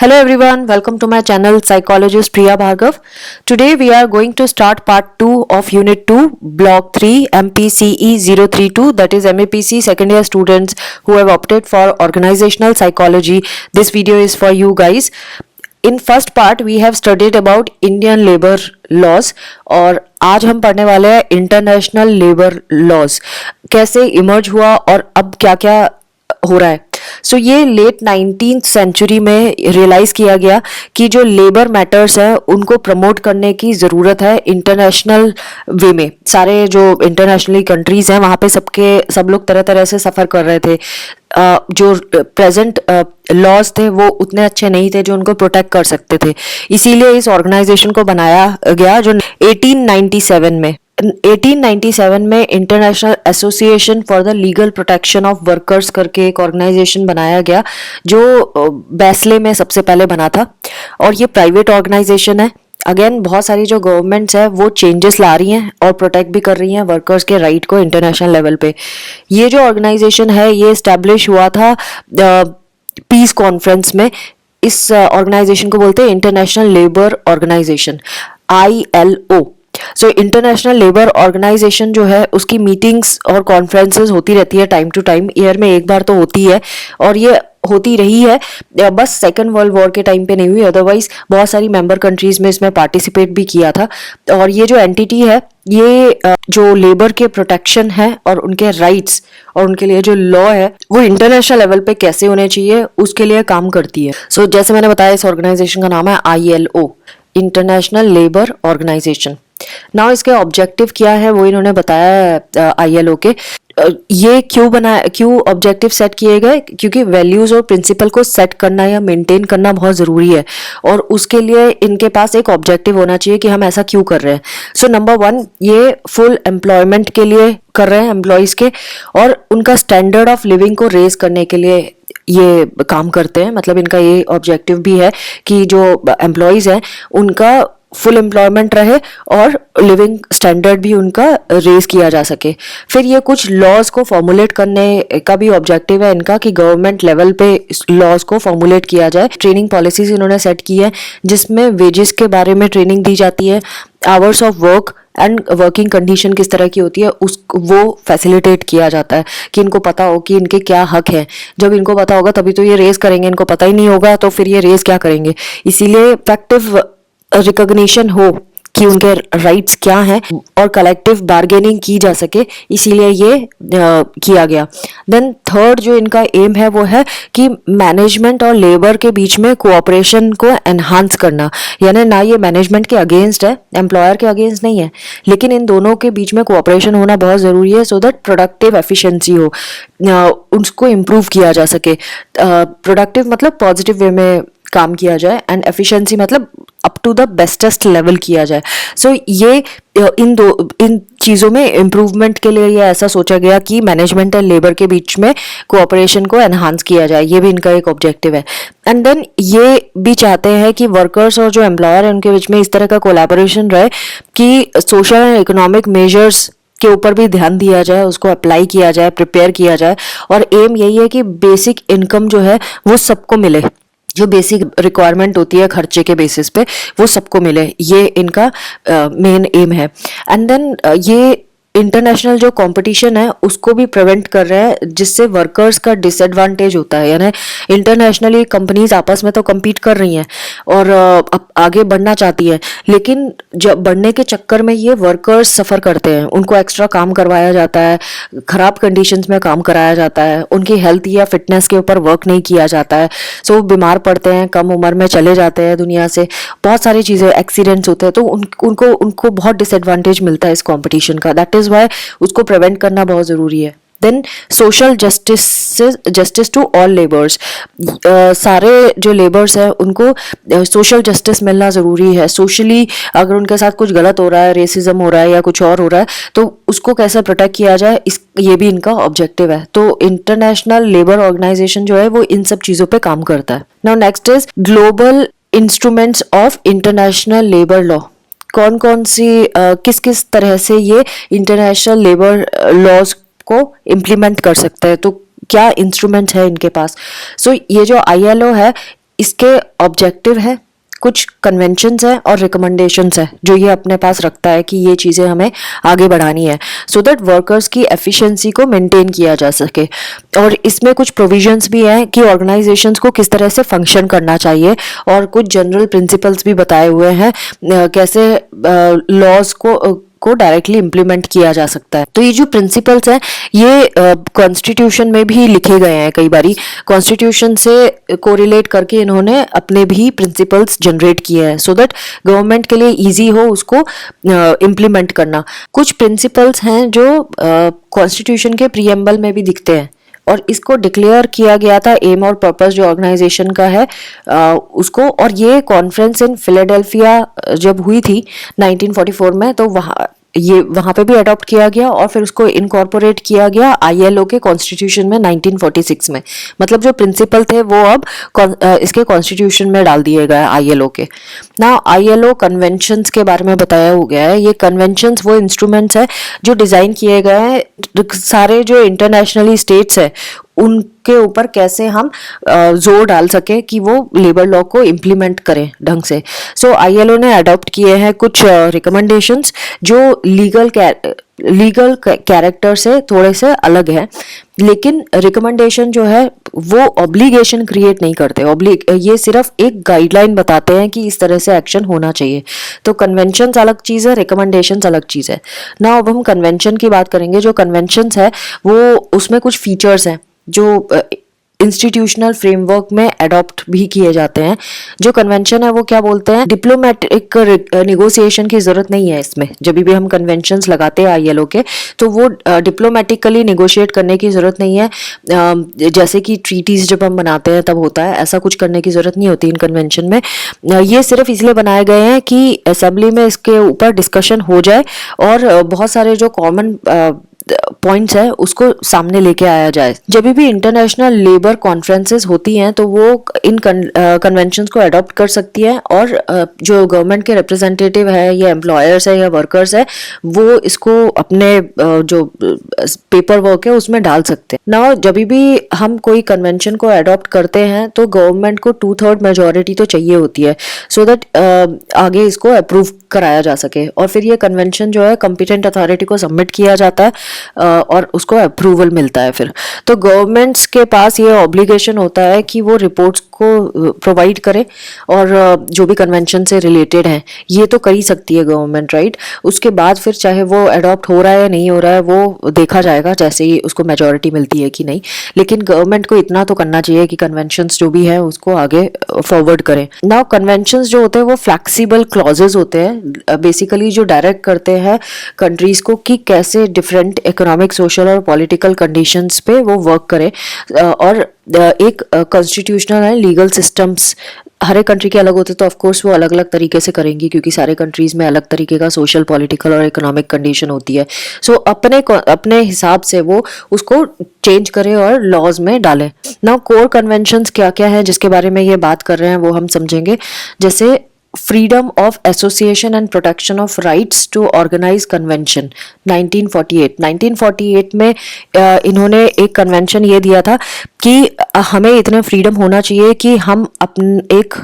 Hello everyone, welcome to my channel Psychologist Priya Bhargav. Today we are going to start part 2 of Unit 2, Block 3, MPCE 032, that is MAPC second year students who have opted for organizational psychology. This video is for you guys. In first part we have studied about Indian labor laws और आज हम पढ़ने वाले हैं international labour laws, कैसे emerge हुआ और अब क्या क्या हो रहा है. सो ये लेट 19th सेंचुरी में रियलाइज किया गया कि जो लेबर मैटर्स है उनको प्रमोट करने की ज़रूरत है इंटरनेशनल वे में. सारे जो इंटरनेशनली कंट्रीज हैं वहाँ पे सब लोग तरह तरह से सफ़र कर रहे थे. जो प्रेजेंट लॉज थे वो उतने अच्छे नहीं थे जो उनको प्रोटेक्ट कर सकते थे. इसीलिए इस ऑर्गेनाइजेशन को बनाया गया जो 1897 में 1897 में international association for the legal protection of workers करके एक ऑर्गेनाइजेशन बनाया गया जो बैसले में सबसे पहले बना था. और ये प्राइवेट ऑर्गेनाइजेशन है. अगेन बहुत सारी जो गवर्नमेंट्स है वो चेंजेस ला रही हैं और प्रोटेक्ट भी कर रही हैं वर्कर्स के राइट को इंटरनेशनल लेवल पे. ये जो ऑर्गेनाइजेशन है ये इस्टेब्लिश हुआ था पीस कॉन्फ्रेंस में. इस ऑर्गेनाइजेशन को बोलते हैं international labour organisation, ILO. So international labour organisation जो है उसकी मीटिंग्स और कॉन्फ्रेंसेस होती रहती है टाइम टू टाइम, ईयर में एक बार तो होती है. और ये होती रही है, बस सेकेंड वर्ल्ड वॉर के टाइम पे नहीं हुई, अदरवाइज बहुत सारी मेंबर कंट्रीज में इसमें पार्टिसिपेट भी किया था. और ये जो एंटिटी है ये जो लेबर के प्रोटेक्शन है और उनके राइट्स और उनके लिए जो लॉ है वो इंटरनेशनल लेवल पे कैसे होने चाहिए उसके लिए काम करती है. सो जैसे मैंने बताया इस ऑर्गेनाइजेशन का नाम है ILO, international labour organization. Now इसके ऑब्जेक्टिव क्या है वो इन्होंने बताया ILO के. ये क्यों ऑब्जेक्टिव सेट किए गए, क्योंकि वैल्यूज और प्रिंसिपल को सेट करना या मेंटेन करना बहुत ज़रूरी है और उसके लिए इनके पास एक ऑब्जेक्टिव होना चाहिए कि हम ऐसा क्यों कर रहे हैं. सो नंबर 1 ये फुल एम्प्लॉयमेंट के लिए कर रहे हैं एम्प्लॉयज़ के, और उनका स्टैंडर्ड ऑफ लिविंग को रेज करने के लिए ये काम करते हैं. मतलब इनका ये ऑब्जेक्टिव भी है कि जो एम्प्लॉयज़ हैं उनका फुल एम्प्लॉयमेंट रहे और लिविंग स्टैंडर्ड भी उनका रेज किया जा सके. फिर ये कुछ लॉज को फॉर्मुलेट करने का भी ऑब्जेक्टिव है इनका कि गवर्नमेंट लेवल पे लॉज को फॉर्मुलेट किया जाए. ट्रेनिंग पॉलिसीज इन्होंने सेट की है जिसमें वेजेस के बारे में ट्रेनिंग दी जाती है, hours of work and working condition किस तरह की होती है वो फैसिलिटेट किया जाता है कि इनको पता हो कि इनके क्या हक हैं. जब इनको पता होगा तभी तो ये रेज करेंगे, इनको पता ही नहीं होगा तो फिर ये रेज क्या करेंगे. इसीलिए इफेक्टिव रिकॉग्निशन हो कि उनके राइट्स क्या हैं और कलेक्टिव बार्गेनिंग की जा सके, इसीलिए ये किया गया. देन थर्ड जो इनका एम है वो है कि मैनेजमेंट और लेबर के बीच में कोऑपरेशन को एनहांस करना. यानी ना ये मैनेजमेंट के अगेंस्ट है, एम्प्लॉयर के अगेंस्ट नहीं है, लेकिन इन दोनों के बीच में कोऑपरेशन होना बहुत ज़रूरी है सो दैट प्रोडक्टिव एफिशिएंसी हो, उसको इम्प्रूव किया जा सके. प्रोडक्टिव मतलब पॉजिटिव वे में काम किया जाए एंड एफिशिएंसी मतलब up to the bestest level किया जाए. सो ये इन चीज़ों में इम्प्रूवमेंट के लिए ये ऐसा सोचा गया कि मैनेजमेंट एंड लेबर के बीच में कोऑपरेशन को एनहांस किया जाए. ये भी इनका एक ऑब्जेक्टिव है. एंड देन ये भी चाहते हैं कि वर्कर्स और जो एम्प्लॉयर है उनके बीच में इस तरह का कोलैबोरेशन रहे कि सोशल एंड इकोनॉमिक मेजर्स के ऊपर भी ध्यान दिया जाए, उसको अप्लाई किया जाए, प्रिपेयर किया जाए. और एम यही है कि बेसिक इनकम जो है वो सबको मिले, जो बेसिक रिक्वायरमेंट होती है खर्चे के बेसिस पे वो सबको मिले. ये इनका मेन एम है. एंड देन ये इंटरनेशनल जो कंपटीशन है उसको भी प्रिवेंट कर रहे हैं जिससे वर्कर्स का डिसएडवांटेज होता है. यानी इंटरनेशनली कंपनीज आपस में तो compete कर रही हैं और अब आगे बढ़ना चाहती हैं, लेकिन जब बढ़ने के चक्कर में ये वर्कर्स सफ़र करते हैं, उनको एक्स्ट्रा काम करवाया जाता है, ख़राब कंडीशंस में काम कराया जाता है, उनकी हेल्थ या फिटनेस के ऊपर वर्क नहीं किया जाता है. सो वो बीमार पड़ते हैं, कम उम्र में चले जाते हैं दुनिया से, बहुत सारी चीज़ें एक्सीडेंट्स होते हैं. तो उनको बहुत डिसएडवांटेज मिलता है इस कॉम्पिटिशन का. दैट इज़ वाई उसको प्रिवेंट करना बहुत ज़रूरी है. Then social justice to all labours, सारे जो लेबर्स हैं उनको सोशल जस्टिस मिलना ज़रूरी है. सोशली अगर उनके साथ कुछ गलत हो रहा है, रेसिज्म हो रहा है या कुछ और हो रहा है तो उसको कैसे प्रोटेक्ट किया जाए, ये भी इनका ऑब्जेक्टिव है. तो इंटरनेशनल लेबर ऑर्गेनाइजेशन जो है वो इन सब चीज़ों पे काम करता है. Now next is global instruments of international labour law. कौन कौन सी किस किस तरह से ये इंटरनेशनल लेबर लॉज को इम्प्लीमेंट कर सकते हैं, तो क्या इंस्ट्रूमेंट है इनके पास. सो ये जो ILO है इसके ऑब्जेक्टिव है, कुछ कन्वेंशंस है और रिकमेंडेशंस है जो ये अपने पास रखता है कि ये चीज़ें हमें आगे बढ़ानी है सो दैट वर्कर्स की एफिशिएंसी को मेंटेन किया जा सके। और इसमें कुछ प्रोविजंस भी हैं कि ऑर्गेनाइजेशंस को किस तरह से फंक्शन करना चाहिए और कुछ जनरल प्रिंसिपल्स भी बताए हुए हैं कैसे लॉज को डायरेक्टली इम्प्लीमेंट किया जा सकता है। तो ये जो प्रिंसिपल्स हैं ये कॉन्स्टिट्यूशन में भी लिखे गए हैं, कई बारी कॉन्स्टिट्यूशन से कोरिलेट करके इन्होंने अपने भी प्रिंसिपल्स जनरेट किए हैं सो दैट गवर्नमेंट के लिए इजी हो उसको इम्प्लीमेंट करना। कुछ प्रिंसिपल्स हैं जो कॉन्स्टिट्यूशन के प्रीएम्बल में भी दिखते हैं और इसको डिक्लेयर किया गया था एम और पर्पस जो ऑर्गेनाइजेशन का है उसको। और ये कॉन्फ्रेंस इन फिलाडेल्फिया जब हुई थी 1944 में तो वहाँ पे भी अडॉप्ट किया गया और फिर उसको इनकॉर्पोरेट किया गया आईएलओ के कॉन्स्टिट्यूशन में 1946 में। मतलब जो प्रिंसिपल थे वो अब इसके कॉन्स्टिट्यूशन में डाल दिए गए आईएलओ के। ना आईएलओ कन्वेंशंस के बारे में बताया हो गया है। ये कन्वेंशंस वो इंस्ट्रूमेंट्स है जो डिजाइन किए गए हैं सारे जो इंटरनेशनली स्टेट्स है उनके ऊपर कैसे हम जोर डाल सके कि वो लेबर लॉ को इम्प्लीमेंट करें ढंग से। सो आईएलओ ने अडॉप्ट किए हैं कुछ रिकमेंडेशंस जो लीगल कैरेक्टर से थोड़े से अलग है, लेकिन रिकमेंडेशन जो है वो ऑब्लिगेशन क्रिएट नहीं करते। ये सिर्फ एक गाइडलाइन बताते हैं कि इस तरह से एक्शन होना चाहिए। तो कन्वेंशंस अलग चीज़ है, रिकमेंडेशंस अलग चीज़ है ना। अब हम कन्वेंशन की बात करेंगे। जो कन्वेंशंस है वो उसमें कुछ फीचर्स हैं जो इंस्टीट्यूशनल फ्रेमवर्क में अडॉप्ट भी किए जाते हैं। जो कन्वेंशन है वो क्या बोलते हैं, डिप्लोमेटिक निगोसिएशन की जरूरत नहीं है इसमें। जब भी हम कन्वेंशंस लगाते हैं आईएलओ के तो वो डिप्लोमेटिकली निगोशिएट करने की जरूरत नहीं है। जैसे कि ट्रीटीज जब हम बनाते हैं तब होता है, ऐसा कुछ करने की जरूरत नहीं होती इन कन्वेंशन में। ये सिर्फ इसलिए बनाए गए हैं कि असेंबली में इसके ऊपर डिस्कशन हो जाए और बहुत सारे जो कॉमन पॉइंट्स है उसको सामने लेके आया जाए। जब भी इंटरनेशनल लेबर कॉन्फ्रेंसेस होती हैं तो वो इन कन्वेंशंस को अडॉप्ट कर सकती है और जो गवर्नमेंट के रिप्रेजेंटेटिव है या एम्प्लॉयर्स है या वर्कर्स है वो इसको अपने जो पेपर वर्क है उसमें डाल सकते हैं ना। जब भी हम कोई कन्वेंशन को अडॉप्ट करते हैं तो गवर्नमेंट को 2/3 मेजोरिटी तो चाहिए होती है सो दैट आगे इसको अप्रूव कराया जा सके। और फिर ये कन्वेंशन जो है कॉम्पिटेंट अथॉरिटी को सबमिट किया जाता है और उसको अप्रूवल मिलता है फिर। तो गवर्नमेंट्स के पास ये ऑब्लिगेशन होता है कि वो रिपोर्ट्स को प्रोवाइड करे और जो भी कन्वेंशन से रिलेटेड है ये तो कर ही सकती है गवर्नमेंट, राइट। उसके बाद फिर चाहे वो अडॉप्ट हो रहा है या नहीं हो रहा है वो देखा जाएगा जैसे ही उसको मेजोरिटी मिलती है कि नहीं। लेकिन गवर्नमेंट को इतना तो करना चाहिए कि कन्वेंशंस जो भी है उसको आगे फॉरवर्ड करें। नाउ कन्वेंशंस जो होते हैं वो फ्लैक्सिबल क्लॉजेज होते हैं, बेसिकली जो डायरेक्ट करते हैं कंट्रीज को कि कैसे डिफरेंट इकोनॉमिक, सोशल और पॉलिटिकल कंडीशंस पे वो वर्क करे। और एक कॉन्स्टिट्यूशनल एंड लीगल सिस्टम्स हर एक कंट्री के अलग होते तो ऑफ कोर्स वो अलग अलग तरीके से करेंगी क्योंकि सारे कंट्रीज में अलग तरीके का सोशल, पॉलिटिकल और इकोनॉमिक कंडीशन होती है। सो अपने हिसाब से वो उसको चेंज करे और लॉज में डाले। नाउ कोर कन्वेंशंस क्या क्या है जिसके बारे में ये बात कर रहे हैं वो हम समझेंगे। जैसे freedom of association and protection of rights to organize convention 1948 में इन्होंने एक कन्वेंशन ये दिया था कि हमें इतना फ्रीडम होना चाहिए कि हम एक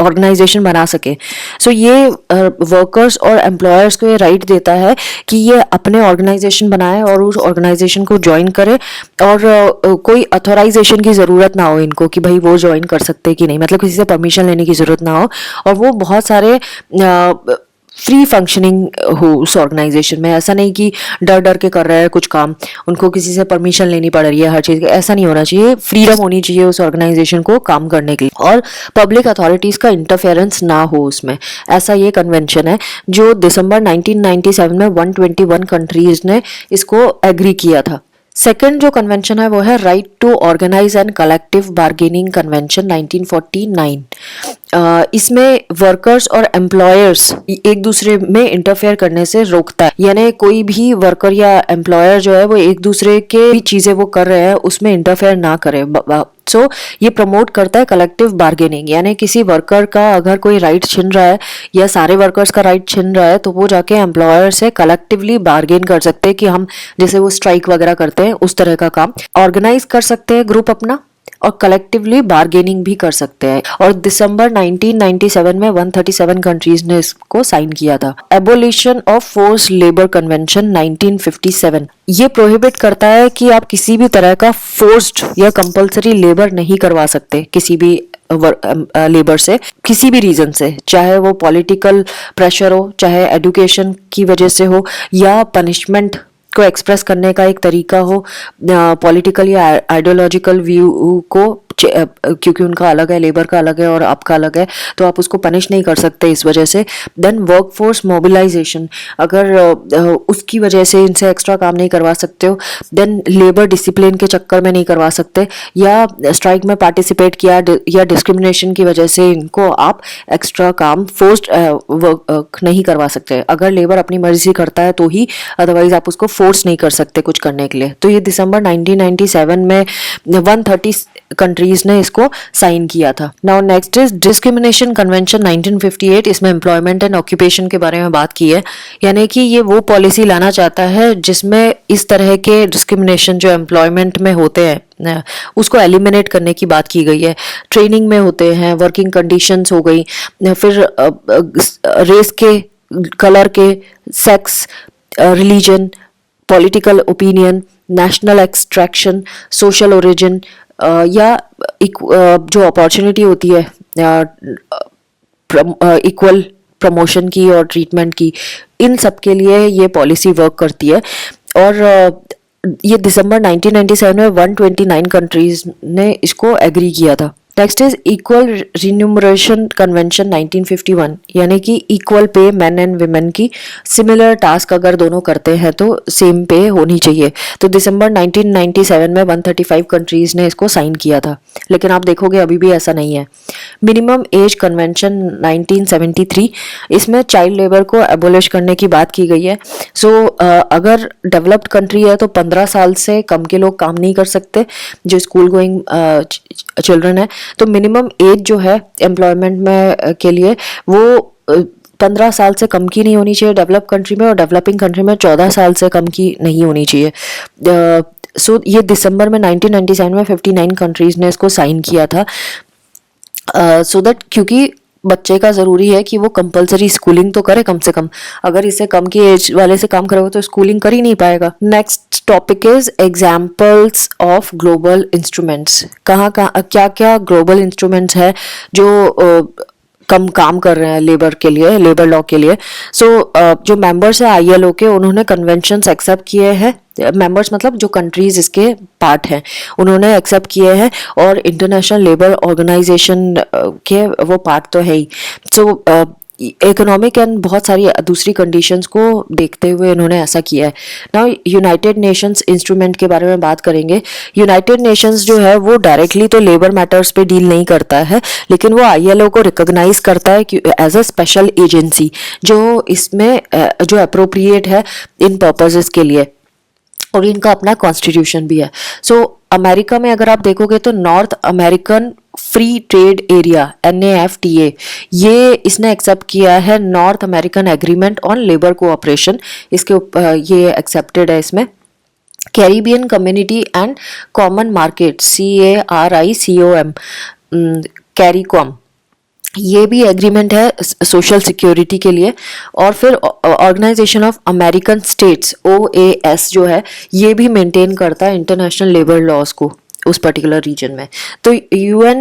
ऑर्गेनाइजेशन बना सके। सो ये वर्कर्स और एम्प्लॉयर्स को ये राइट देता है कि ये अपने ऑर्गेनाइजेशन बनाए और उस ऑर्गेनाइजेशन को ज्वाइन करे और कोई अथॉराइजेशन की ज़रूरत ना हो इनको कि भाई वो ज्वाइन कर सकते कि नहीं, मतलब किसी से परमिशन लेने की ज़रूरत ना हो और वो बहुत सारे फ्री फंक्शनिंग हो उस ऑर्गेनाइजेशन में। ऐसा नहीं कि डर डर के कर रहे हैं कुछ काम, उनको किसी से परमिशन लेनी पड़ रही है हर चीज़ की, ऐसा नहीं होना चाहिए। फ्रीडम होनी चाहिए उस ऑर्गेनाइजेशन को काम करने के लिए और पब्लिक अथॉरिटीज़ का इंटरफेरेंस ना हो उसमें। ऐसा ये कन्वेंशन है जो दिसंबर 1997 में 121 कंट्रीज ने इसको एग्री किया था। सेकेंड जो कन्वेंशन है वो है right to organize and collective bargaining convention 1949। इसमें वर्कर्स और एम्प्लॉयर्स एक दूसरे में इंटरफेयर करने से रोकता है, यानी कोई भी वर्कर या एम्प्लॉयर जो है वो एक दूसरे के भी चीजें वो कर रहे हैं उसमें इंटरफेयर ना करे। सो ये प्रमोट करता है कलेक्टिव बार्गेनिंग, यानी किसी वर्कर का अगर कोई राइट छिन रहा है या सारे वर्कर्स का राइट छिन रहा है तो वो जाके एम्प्लॉयर से कलेक्टिवली बार्गेन कर सकते हैं कि हम जैसे वो स्ट्राइक वगैरह करते हैं उस तरह का काम ऑर्गेनाइज कर सकते हैं ग्रुप अपना और कलेक्टिवली बार्गेनिंग भी कर सकते हैं। और दिसंबर 1997 में 137 कंट्रीज ने इसको साइन किया था। Abolition of force labour convention 1957 ये प्रोहिबिट करता है कि आप किसी भी तरह का फोर्स्ड या कंपलसरी लेबर नहीं करवा सकते किसी भी लेबर से, किसी भी रीजन से, चाहे वो पॉलिटिकल प्रेशर हो, चाहे एजुकेशन की वजह से हो, या पनिशमेंट को एक्सप्रेस करने का एक तरीका हो, पॉलिटिकल या आइडियोलॉजिकल व्यू को, क्योंकि उनका अलग है, लेबर का अलग है और आपका अलग है, तो आप उसको पनिश नहीं कर सकते इस वजह से। देन वर्कफोर्स मोबिलाइजेशन, अगर उसकी वजह से इनसे एक्स्ट्रा काम नहीं करवा सकते हो। देन लेबर डिसिप्लिन के चक्कर में नहीं करवा सकते, या स्ट्राइक में पार्टिसिपेट किया या डिस्क्रिमिनेशन की वजह से इनको आप एक्स्ट्रा काम फोर्स्ड वर्क नहीं करवा सकते। अगर लेबर अपनी मर्जी से करता है तो ही, अदरवाइज आप उसको फोर्स नहीं कर सकते कुछ करने के लिए। तो ये दिसंबर 1997 में 130 कंट्रीज ने इसको साइन किया था। Now next is discrimination convention 1958। इसमें एम्प्लॉयमेंट एंड ऑक्यूपेशन के बारे में बात की है, यानी कि ये वो पॉलिसी लाना चाहता है जिसमें इस तरह के डिस्क्रिमिनेशन जो एम्प्लॉयमेंट में होते हैं उसको एलिमिनेट करने की बात की गई है। ट्रेनिंग में होते हैं, वर्किंग कंडीशंस हो गई, फिर रेस के, कलर के, sex, religion, political opinion, national extraction, social origin, या जो अपॉर्चुनिटी होती है इक्वल प्रमोशन की और ट्रीटमेंट की, इन सब के लिए ये पॉलिसी वर्क करती है। और ये दिसंबर 1997 में 129 कंट्रीज ने इसको एग्री किया था। Next is equal remuneration convention 1951, यानी कि equal pay man and women की, सिमिलर टास्क अगर दोनों करते हैं तो सेम पे होनी चाहिए। तो दिसंबर 1997 में 135 कंट्रीज ने इसको साइन किया था, लेकिन आप देखोगे अभी भी ऐसा नहीं है। मिनिमम एज कन्वेंशन 1973, इसमें चाइल्ड लेबर को एबोलिश करने की बात की गई है। सो अगर डेवलप्ड कंट्री है तो 15 साल से कम के लोग काम नहीं कर सकते, जो स्कूल गोइंग चिल्ड्रन है। तो मिनिमम एज जो है एम्प्लॉयमेंट में के लिए वो 15 साल से कम की नहीं होनी चाहिए डेवलप कंट्री में, और डेवलपिंग कंट्री में 14 साल से कम की नहीं होनी चाहिए। सो ये दिसंबर में 1997 में 59 कंट्रीज ने इसको साइन किया था। सो दैट, क्योंकि बच्चे का ज़रूरी है कि वो कंपलसरी स्कूलिंग तो करे कम से कम। अगर इससे कम की एज वाले से काम करोगे तो स्कूलिंग कर ही नहीं पाएगा। Next topic is examples of global instruments. कहाँ क्या क्या ग्लोबल इंस्ट्रूमेंट्स है जो कम काम कर रहे हैं लेबर के लिए, लेबर लॉ के लिए। सो जो मेंबर्स है ILO के, उन्होंने कन्वेंशंस एक्सेप्ट किए हैं। मेंबर्स मतलब जो कंट्रीज इसके पार्ट हैं, उन्होंने एक्सेप्ट किए हैं, और इंटरनेशनल लेबर ऑर्गेनाइजेशन के वो पार्ट तो है ही। सो इकोनॉमिक एंड बहुत सारी दूसरी कंडीशंस को देखते हुए इन्होंने ऐसा किया है। नाउ यूनाइटेड नेशंस इंस्ट्रूमेंट के बारे में बात करेंगे। यूनाइटेड नेशंस जो है वो डायरेक्टली तो लेबर मैटर्स पे डील नहीं करता है, लेकिन वो ILO को रिकॉग्नाइज करता है कि एज अ स्पेशल एजेंसी जो इसमें जो अप्रोप्रिएट है इन पर्पसेस के लिए, और इनका अपना कॉन्स्टिट्यूशन भी है। सो अमेरिका में अगर आप देखोगे तो north American free trade area NAFTA, ये इसने एक्सेप्ट किया है north American agreement on labour cooperation, इसके ये एक्सेप्टेड है इसमें। Caribbean community and common market CARICOM, CARICOM, ये भी एग्रीमेंट है सोशल सिक्योरिटी के लिए। और फिर organization of American states OAS जो है, ये भी मेंटेन करता है इंटरनेशनल लेबर लॉज को उस पर्टिकुलर रीजन में। तो UN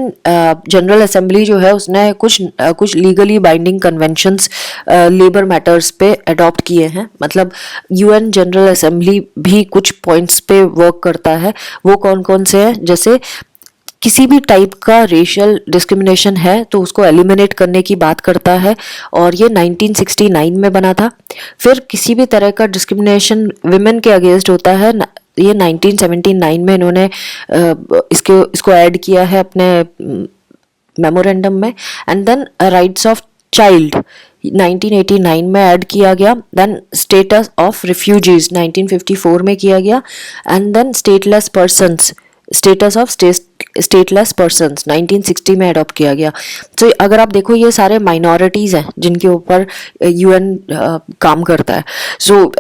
जनरल असेंबली जो है उसने कुछ legally binding conventions labour matters पे अडॉप्ट किए हैं। मतलब UN जनरल असेंबली भी कुछ पॉइंट्स पे वर्क करता है। वो कौन कौन से हैं? जैसे किसी भी टाइप का रेशियल डिस्क्रिमिनेशन है तो उसको एलिमिनेट करने की बात करता है, और ये 1969 में बना था। फिर किसी भी तरह का डिस्क्रिमिनेशन विमेन के अगेंस्ट होता है, ये 1979 में इन्होंने इसको ऐड किया है अपने मेमोरेंडम में। And then rights of child 1989 में ऐड किया गया। देन स्टेटस ऑफ रिफ्यूजीज 1954 में किया गया। And then stateless persons, status of stateless persons 1960 में अडॉप्ट किया गया। तो अगर आप देखो ये सारे माइनॉरिटीज़ हैं जिनके ऊपर UN काम करता है। सो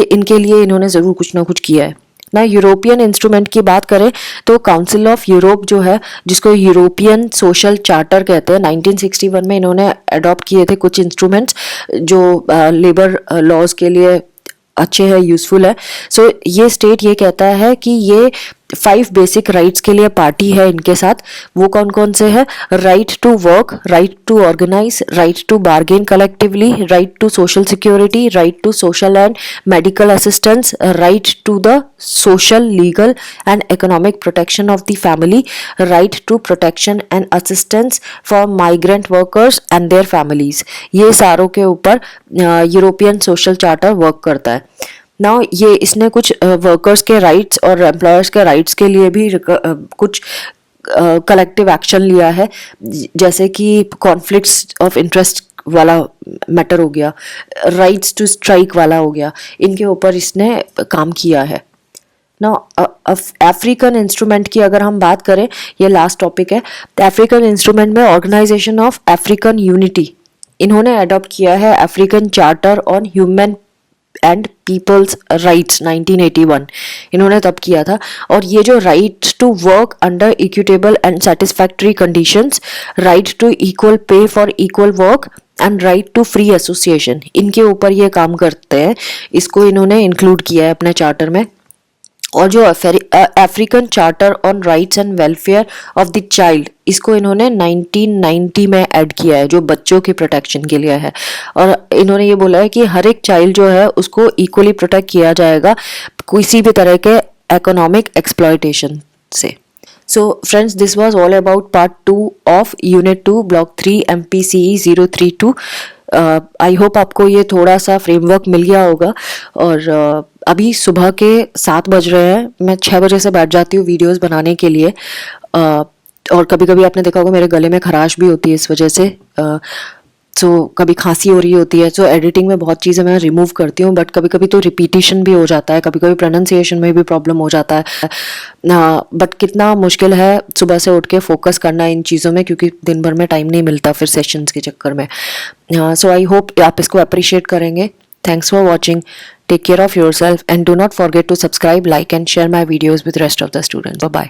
इनके लिए इन्होंने ज़रूर कुछ ना कुछ किया है। ना यूरोपियन इंस्ट्रूमेंट की बात करें तो काउंसिल ऑफ यूरोप जो है, जिसको यूरोपियन सोशल चार्टर कहते हैं, 1961 में इन्होंने अडॉप्ट किए थे कुछ इंस्ट्रूमेंट्स जो लेबर लॉज के लिए अच्छे हैं, यूजफुल है। सो ये स्टेट ये कहता है कि ये 5 बेसिक राइट्स के लिए पार्टी है इनके साथ। वो कौन कौन से हैं? Right to work, right to organise, right to bargain collectively, right to social security, right to social and medical assistance, right to the social, legal and economic protection of the family, right to protection and assistance for migrant workers and their families. ये सारों के ऊपर European social charter work करता है। Now ये इसने कुछ workers के राइट्स और एम्प्लॉयर्स के राइट्स के लिए भी कुछ कलेक्टिव एक्शन लिया है, जैसे कि कॉन्फ्लिक्ट्स ऑफ इंटरेस्ट वाला मैटर हो गया, राइट्स टू स्ट्राइक वाला हो गया, इनके ऊपर इसने काम किया है। नाउ अफ्रीकन इंस्ट्रूमेंट की अगर हम बात करें, ये लास्ट टॉपिक है, तो अफ्रीकन इंस्ट्रूमेंट में ऑर्गेनाइजेशन ऑफ अफ्रीकन यूनिटी, इन्होंने अडॉप्ट किया है African charter on human and peoples rights 1981, इन्होंने तब किया था। और ये जो right to work under equitable and satisfactory conditions, right to equal pay for equal work and right to free association, इनके ऊपर ये काम करते हैं। इसको इन्होंने इंक्लूड किया है अपने चार्टर में। और जो African charter on rights and welfare of the child, इसको इन्होंने 1990 में ऐड किया है, जो बच्चों के प्रोटेक्शन के लिए है। और इन्होंने ये बोला है कि हर एक चाइल्ड जो है उसको इक्वली प्रोटेक्ट किया जाएगा किसी भी तरह के इकोनॉमिक एक्सप्लॉयटेशन से। So friends, this was all about part 2 of Unit 2 Block 3 MPCE 032। I hope आपको ये थोड़ा सा फ्रेमवर्क मिल गया होगा। और अभी सुबह के 7 बज रहे हैं, मैं 6 बजे से बैठ जाती हूँ वीडियोस बनाने के लिए। और कभी कभी आपने देखा होगा मेरे गले में खराश भी होती है इस वजह से, सो कभी खांसी हो रही होती है। सो एडिटिंग में बहुत चीज़ें मैं रिमूव करती हूँ, बट कभी कभी तो रिपीटिशन भी हो जाता है, कभी कभी प्रोनाउंसिएशन में भी प्रॉब्लम हो जाता है। बट कितना मुश्किल है सुबह से उठ के फोकस करना इन चीज़ों में, क्योंकि दिन भर में टाइम नहीं मिलता फिर सेशंस के चक्कर में। सो आई होप आप इसको अप्रिशिएट करेंगे। Thanks for watching, take care of yourself and do not forget to subscribe, like and share my videos with rest of the students. Bye.